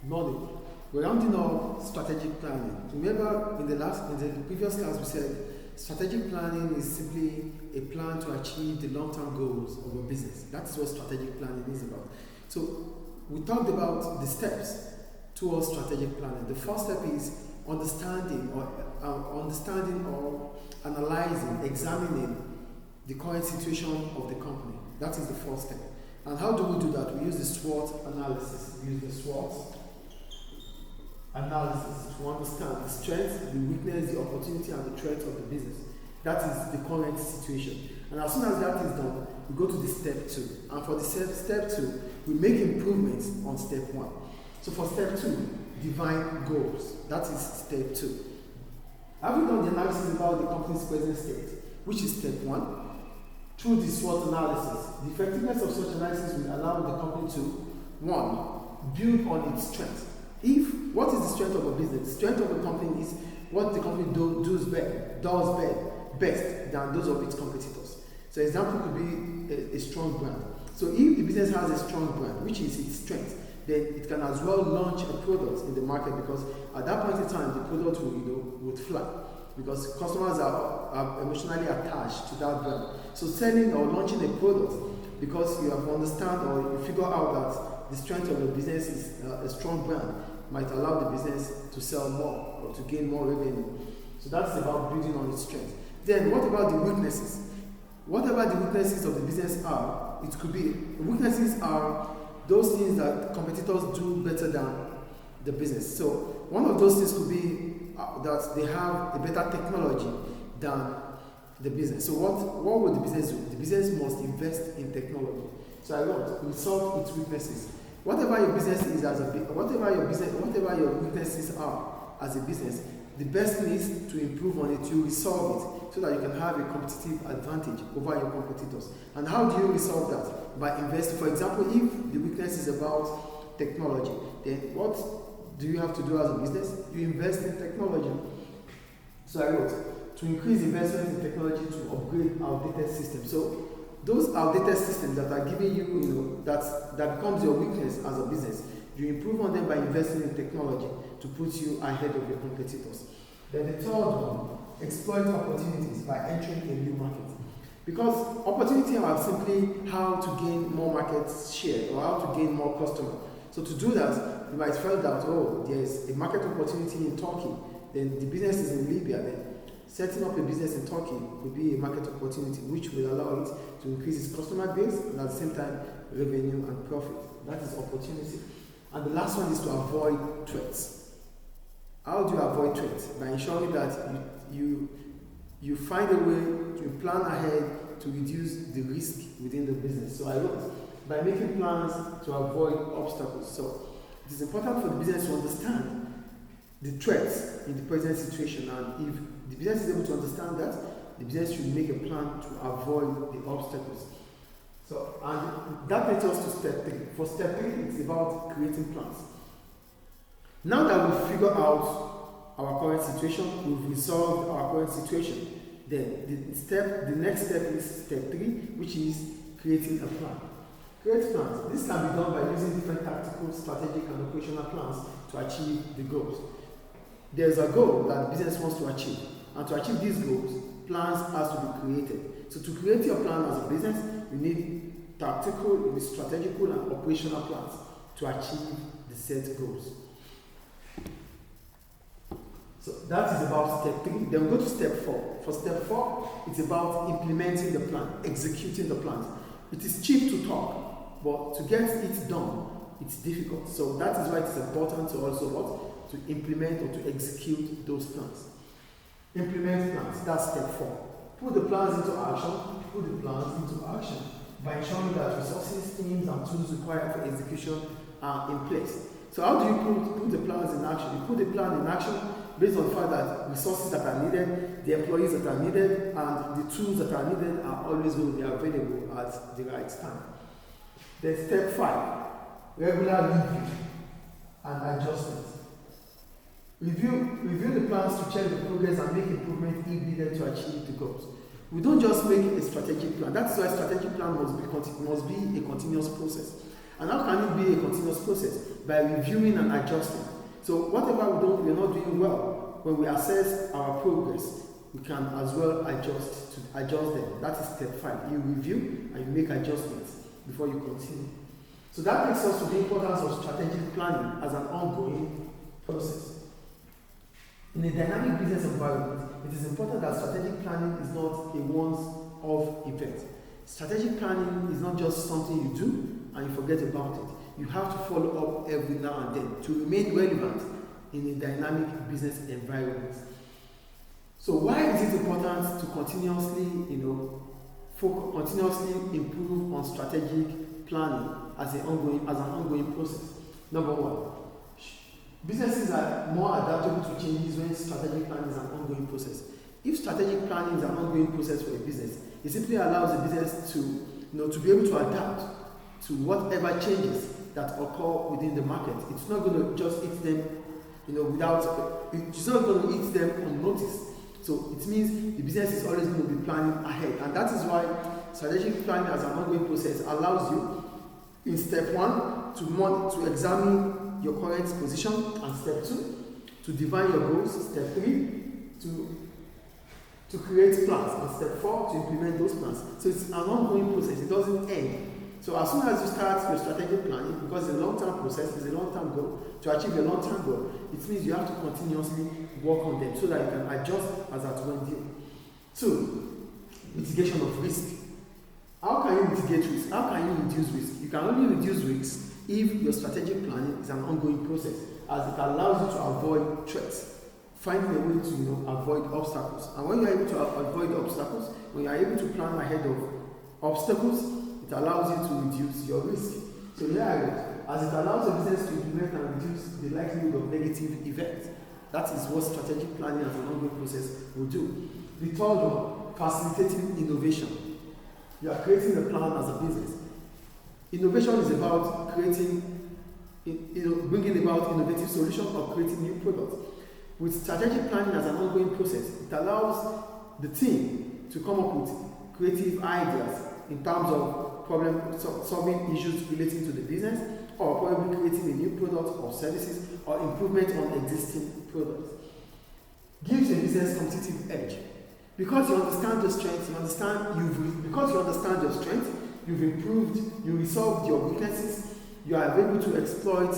Knowledge. We're rounding up strategic planning. Remember, in the previous class, we said strategic planning is simply a plan to achieve the long-term goals of a business. That is what strategic planning is about. So we talked about the steps towards strategic planning. The first step is understanding or analyzing, examining the current situation of the company. That is the first step. And how do we do that? We use the SWOT analysis. We use the SWOT analysis to understand the strength, the weakness, the opportunity, and the threat of the business. That is the current situation. And as soon as that is done, we go to the step 2. And for the step 2, we make improvements on step 1. So for step 2, define goals. That is step 2. Having done the analysis about the company's present state, which is step 1, through the SWOT analysis, the effectiveness of such analysis will allow the company to 1. Build on its strength. What is the strength of a business? The strength of a company is what the company does best than those of its competitors. So example could be a strong brand. So if the business has a strong brand, which is its strength, then it can as well launch a product in the market, because at that point in time the product would fly, because customers are emotionally attached to that brand. So selling or launching a product because you have understand or you figure out that the strength of your business is a strong brand might allow the business to sell more or to gain more revenue. So that's about building on its strength. Then what about the weaknesses? Whatever the weaknesses of the business are, it could be, weaknesses are those things that competitors do better than the business. So one of those things could be that they have a better technology than the business. So what would the business do? The business must invest in technology. So I want to solve its weaknesses. Whatever your business is whatever your weaknesses are as a business, the best thing is to improve on it, you resolve it so that you can have a competitive advantage over your competitors. And how do you resolve that? By investing. For example, if the weakness is about technology, then what do you have to do as a business? You invest in technology. So I wrote, to increase investment in technology to upgrade outdated systems. So those outdated systems that are giving you, that becomes your weakness as a business, you improve on them by investing in technology to put you ahead of your competitors. Then the third one, exploit opportunities by entering a new market. Because opportunity are simply how to gain more market share or how to gain more customers. So to do that, you might find out, there's a market opportunity in Turkey, then the business is in Libya, then setting up a business in Turkey could be a market opportunity which will allow it to increase its customer base and at the same time revenue and profit. That is opportunity. And the last one is to avoid threats. How do you avoid threats? By ensuring that you find a way to plan ahead to reduce the risk within the business. So I wrote, by making plans to avoid obstacles. So it is important for the business to understand the threats in the present situation, and if the business is able to understand that, the business should make a plan to avoid the obstacles. So, and that takes us to step 3. For step 3, it's about creating plans. Now that we've figured out our current situation, we've resolved our current situation, then the next step is step 3, which is creating a plan. Create plans. This can be done by using different tactical, strategic, and operational plans to achieve the goals. There's a goal that the business wants to achieve, and to achieve these goals, plans has to be created. So to create your plan as a business, you need tactical, you need strategical, and operational plans to achieve the set goals. So that is about step 3. Then we go to step 4. For step 4, it's about implementing the plan, executing the plans. It is cheap to talk, but to get it done, it's difficult. So that is why it is important to also to implement or to execute those plans. Implement plans, that's step 4. Put the plans into action. By ensuring that resources, teams, and tools required for execution are in place. So how do you put the plans in action? You put the plan in action based on the fact that resources that are needed, the employees that are needed, and the tools that are needed are always going to be available at the right time. Then step 5, regular review and adjustment. Review the plans to check the progress and make improvements if needed to achieve the goals. We don't just make a strategic plan. That's why strategic plan must be a continuous process. And how can it be a continuous process? By reviewing and adjusting. So whatever we're not doing well, when we assess our progress, we can as well adjust them. That is step 5. You review and you make adjustments before you continue. So that takes us to the importance of strategic planning as an ongoing process. In a dynamic business environment, it is important that strategic planning is not a once-off event. Strategic planning is not just something you do and you forget about it. You have to follow up every now and then to remain relevant in a dynamic business environment. So why is it important to continuously improve on strategic planning as an ongoing process? Number 1, businesses are more adaptable to changes when strategic planning is an ongoing process. If strategic planning is an ongoing process for a business, it simply allows the business to be able to adapt to whatever changes that occur within the market. It's not going to just hit them, it's not going to hit them unnoticed. So it means the business is always going to be planning ahead, and that is why strategic planning as an ongoing process allows you, in step 1, to examine your current position, and step 2, to define your goals, step 3, to create plans, and step 4, to implement those plans. So it's an ongoing process, it doesn't end. So as soon as you start your strategic planning, because it's a long-term process, it's a long-term goal, to achieve your long-term goal, it means you have to continuously work on them so that you can adjust as at when due. 2, mitigation of risk. How can you mitigate risk? How can you reduce risk? You can only reduce risk if your strategic planning is an ongoing process, as it allows you to avoid threats, finding a way to avoid obstacles. And when you are able to avoid obstacles, when you are able to plan ahead of obstacles, it allows you to reduce your risk. So as it allows the business to implement and reduce the likelihood of negative events. That is what strategic planning as an ongoing process will do. The 3rd one, facilitating innovation. You are creating a plan as a business. Innovation is about bringing about innovative solutions or creating new products. With strategic planning as an ongoing process, it allows the team to come up with creative ideas in terms of solving issues relating to the business, or probably creating a new product or services, or improvement on existing products. Gives a business competitive edge. Because you understand your strengths, because you understand your strength, you've improved, you resolved your weaknesses, you are able to exploit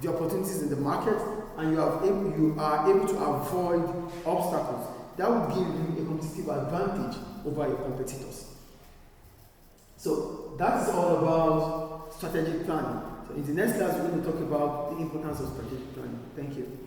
the opportunities in the market, and you are able to avoid obstacles. That will give you a competitive advantage over your competitors. So that's all about strategic planning. So in the next class, we're going to talk about the importance of strategic planning. Thank you.